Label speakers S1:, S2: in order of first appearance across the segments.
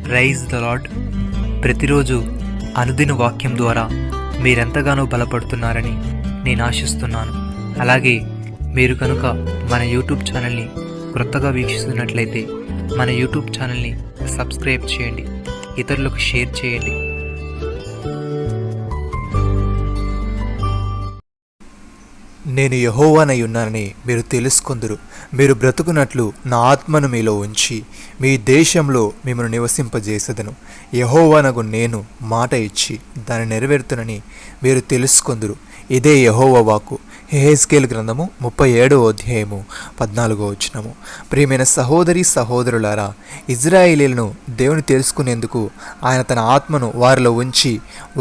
S1: Praise the lord. ప్రతిరోజు అనుదిన వాక్యం ద్వారా మీరెంతగానో బలపడుతున్నారని నేను ఆశిస్తున్నాను. అలాగే మీరు కనుక మన యూట్యూబ్ ఛానల్ని క్రొత్తగా వీక్షిస్తున్నట్లయితే మన యూట్యూబ్ ఛానల్ని సబ్స్క్రైబ్ చేయండి, ఇతరులకు షేర్ చేయండి.
S2: నేను యెహోవానై ఉన్నానని మీరు తెలుసుకొందురు. మీరు బ్రతుకున్నట్లు నా ఆత్మను మీలో ఉంచి మీ దేశంలో మిమ్మల్ని నివసింపజేసేదను. యెహోవానగు నేను మాట ఇచ్చి దాన్ని నెరవేరుతునని మీరు తెలుసుకొందురు. ఇదే యెహోవా వాక్కు. యెహెజ్కేలు గ్రంథము 37వ అధ్యాయము 14వ వచనము. ప్రియమైన సహోదరి సహోదరులారా, ఇజ్రాయేలీలను దేవుని తెలుసుకునేందుకు ఆయన తన ఆత్మను వారిలో ఉంచి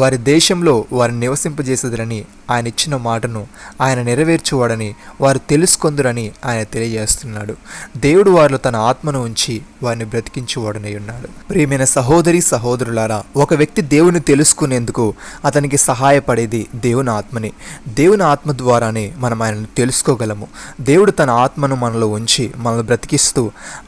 S2: వారి దేశంలో వారిని నివసింపజేసేదని ఆయన ఇచ్చిన మాటను ఆయన నెరవేర్చువాడని వారు తెలుసుకొందురని ఆయన తెలియజేస్తున్నాడు. దేవుడు వారిలో తన ఆత్మను ఉంచి వారిని బ్రతికించువాడనై ఉన్నాడు. ప్రియమైన సహోదరి సహోదరులారా, ఒక వ్యక్తి దేవుని తెలుసుకునేందుకు అతనికి సహాయపడేది దేవుని ఆత్మని. దేవుని ఆత్మ ద్వారానే మనం ఆయనను తెలుసుకోగలము. దేవుడు తన ఆత్మను మనలో ఉంచి మనల్ని బ్రతికిస్తూ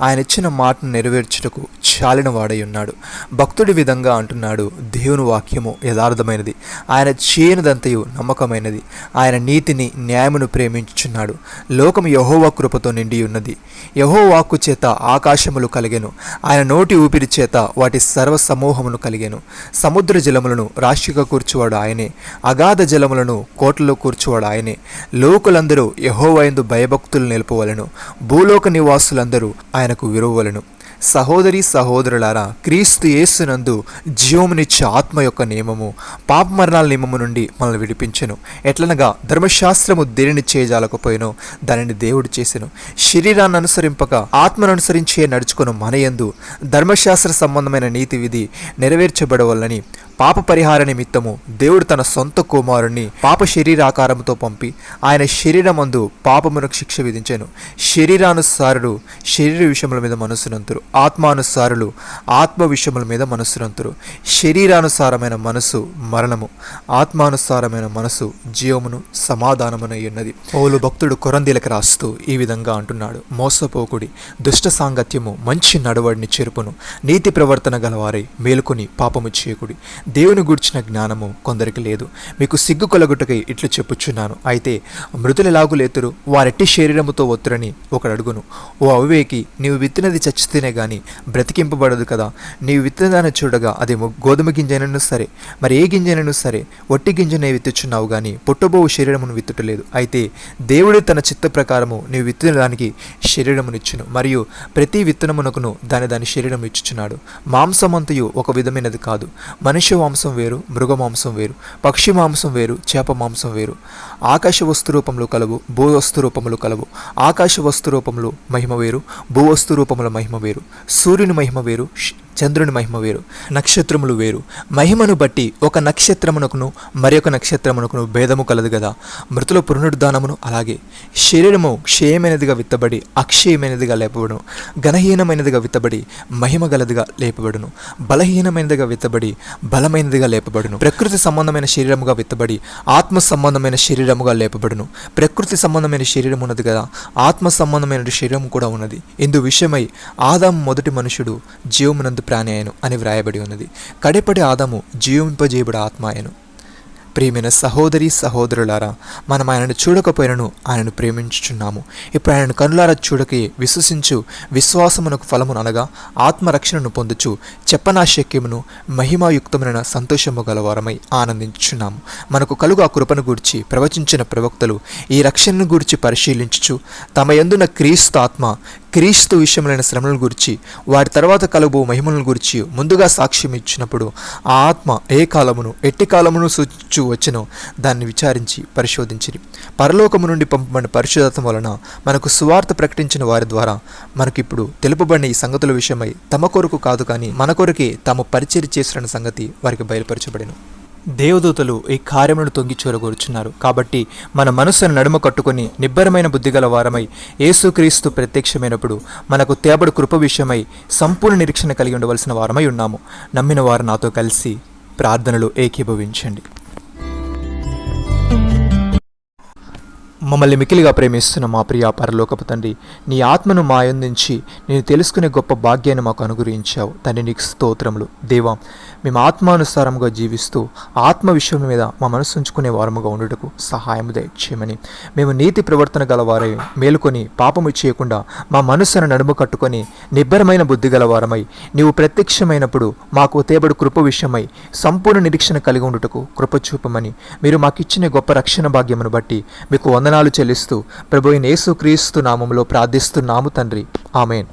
S2: ఆయన ఇచ్చిన మాటను నెరవేర్చుటకు చాలిన వాడై ఉన్నాడు. భక్తుడి విధంగా అంటున్నాడు, దేవుని వాక్యము యథార్థమైనది, ఆయన చేయనిదంతయు నమ్మకమైనది, ఆయన నీతిని న్యాయమును ప్రేమించుచున్నాడు. లోకము యెహోవా కృపతో నిండి ఉన్నది. యెహోవా వాక్కు చేత ఆకాశములు కలిగెను, ఆయన నోటి ఊపిరి చేత వాటి సర్వ సమూహమును కలిగెను. సముద్ర జలములను రాశిగా కూర్చువాడు ఆయనే, అగాధ జలములను కోటలో కూర్చువాడు ఆయనే. లోకులందరూ యెహోవా యందు భయభక్తులు నిలుపవలెను, భూలోక నివాసులందరూ ఆయనకు విరువవలెను. సహోదరి సహోదరులారా, క్రీస్తు యేసునందు జీవమునిచ్చే ఆత్మ యొక్క నియమము పాప మరణాల నియమము నుండి మనల్ని విడిపించెను. ఎట్లనగా ధర్మశాస్త్రము దేనిని చేయజాలకపోయినో దానిని దేవుడు చేసెను. శరీరాన్ని అనుసరింపక ఆత్మను అనుసరించే నడుచుకుని మనయందు ధర్మశాస్త్ర సంబంధమైన నీతి విధి నెరవేర్చబడవలని పాప పరిహార నిమిత్తము దేవుడు తన సొంత కుమారుణ్ణి పాప శరీరాకారంతో పంపి ఆయన శరీరమందు పాపమునకు శిక్ష విధించెను. శరీరానుసారుడు శరీర విషయముల మీద మనస్సునంతురు, ఆత్మానుసారులు ఆత్మ విషయముల మీద మనస్సునంతురు. శరీరానుసారమైన మనసు మరణము, ఆత్మానుసారమైన మనసు జీవమును సమాధానమునై ఉన్నది. పౌలు భక్తుడు కొరంథీలకు రాస్తూ ఈ విధంగా అంటున్నాడు, మోసపోకుడి, దుష్ట సాంగత్యము మంచి నడవడిని చెరుపును, నీతి ప్రవర్తన గలవారై మేలుకొని పాపము చేయకుడి. దేవుని గూర్చిన జ్ఞానము కొందరికి లేదు. మీకు సిగ్గు కొలగుటకై ఇట్లు చెప్పుచున్నాను. అయితే మృతులెలాగు లేతురు, వారెట్టి శరీరముతో ఒత్తురని ఒకడు అడుగును. ఓ అవివేకి, నీవు విత్తినది చచ్చితేనే గాని బ్రతికింపబడదు కదా. నీవు విత్తనదాన్ని చూడగా అది గోధుమ గింజనను సరే, మరి ఏ గింజనను సరే, ఒట్టి గింజనే విత్తుచున్నావు గాని పుట్టబోవు శరీరమును విత్తుటలేదు. అయితే దేవుడు తన చిత్త ప్రకారము నీవు విత్తిన దానికి శరీరమునిచ్చును, మరియు ప్రతి విత్తనమునకును దాని శరీరం ఇచ్చుచున్నాడు. మాంసమంతయు ఒక విధమైనది కాదు. మనుష్య మాంసం వేరు, మృగ మాంసం వేరు, పక్షి మాంసం వేరు, చేప మాంసం వేరు. ఆకాశ వస్తు రూపములు కలవు, భూ వస్తు రూపములు కలవు. ఆకాశ వస్తు రూపములు మహిమ వేరు, భూ వస్తు రూపముల మహిమ వేరు. సూర్యుని మహిమ వేరు, చంద్రుని మహిమ వేరు, నక్షత్రములు వేరు. మహిమను బట్టి ఒక నక్షత్రమునకును మరి ఒక నక్షత్రమునకును భేదము కలదు కదా. మృతుల పునరుద్ధానమును అలాగే. శరీరము క్షయమైనదిగా విత్తబడి అక్షయమైనదిగా లేపబడును, ఘనహీనమైనదిగా విత్తబడి మహిమ గలదిగా లేపబడును, బలహీనమైనదిగా విత్తబడి బలమైనదిగా లేపబడును. ప్రకృతి సంబంధమైన శరీరముగా విత్తబడి ఆత్మ సంబంధమైన శరీరముగా లేపబడును. ప్రకృతి సంబంధమైన శరీరం ఉన్నది కదా, ఆత్మ సంబంధమైన శరీరం కూడా ఉన్నది. ఇందు విషయమై ఆదాము మొదటి మనుషుడు జీవమునందు ప్రాణి అయను అని వ్రాయబడి ఉన్నది. కడపటి ఆదాము జీవింపజేయబడి ఆత్మ అయను. ప్రియమైన సహోదరి సహోదరులారా, మనం ఆయనను చూడకపోయినను ఆయనను ప్రేమించుచున్నాము. ఇప్పుడు ఆయనను కనులారా చూడకే విశ్వసించు విశ్వాసమునకు ఫలమును అనగా ఆత్మరక్షణను పొందుచు చెప్పనాశక్యమును మహిమాయుక్తమైన సంతోషము గలవారమై ఆనందించుచున్నాము. మనకు కలుగు ఆ కృపను గూర్చి ప్రవచించిన ప్రవక్తలు ఈ రక్షణను గూర్చి పరిశీలించుచు తమ యందున్న క్రీస్తు ఆత్మ క్రీస్తు విషయములైన శ్రమలను గురించి వాటి తర్వాత కలుగు మహిమలను గురించి ముందుగా సాక్ష్యం ఇచ్చినప్పుడు ఆ ఆత్మ ఏ కాలమును ఎట్టి కాలమును సూచించు వచ్చెనో దాన్ని విచారించి పరిశోధించిరి. పరలోకము నుండి పంపబడిన పరిశుధాత్మ వలన మనకు సువార్త ప్రకటించిన వారి ద్వారా మనకిప్పుడు తెలుపబడిన ఈ సంగతుల విషయమై తమ కొరకు కాదు కానీ మన కొరకే తాము పరిచర్య చేసిన సంగతి వారికి బయలుపరచబడెను. దేవదూతలు ఈ కార్యములను తొంగి చూరగోరుచున్నారు. కాబట్టి మన మనస్సును నడుమ కట్టుకుని నిబ్బరమైన బుద్ధిగల వారమై యేసుక్రీస్తు ప్రత్యక్షమైనప్పుడు మనకు తేబడు కృప విషయమై సంపూర్ణ నిరీక్షణ కలిగి ఉండవలసిన వారమై ఉన్నాము. నమ్మిన వారు నాతో కలిసి ప్రార్థనలు ఏకీభవించండి. మమ్మల్ని మికిలిగా ప్రేమిస్తున్న మా ప్రియ పరలోకపు తండ్రి, నీ ఆత్మను మా యందుంచి నేను తెలుసుకునే గొప్ప భాగ్యాన్ని మాకు అనుగ్రహించావు తండ్రి. నీకు స్తోత్రములు దేవా. మేము ఆత్మానుసారముగా జీవిస్తూ ఆత్మ విషయం మీద మా మనసు ఉంచుకునే వారముగా ఉండుటకు సహాయము దయచేయమని, మేము నీతి ప్రవర్తన గలవారై మేలుకొని పాపము చేయకుండా మా మనస్సును నడుము కట్టుకొని నిబ్బరమైన బుద్ధి గలవారమై నీవు ప్రత్యక్షమైనప్పుడు మాకు తేబడు కృప విషయమై సంపూర్ణ నిరీక్షణ కలిగి ఉండుటకు కృప చూపమని, మీరు మాకిచ్చిన గొప్ప రక్షణ భాగ్యమును బట్టి మీకు వందనాలు చెల్లిస్తూ ప్రభు అయిన యేసుక్రీస్తు నామములో ప్రార్థిస్తున్నాము తండ్రి. ఆమేన్.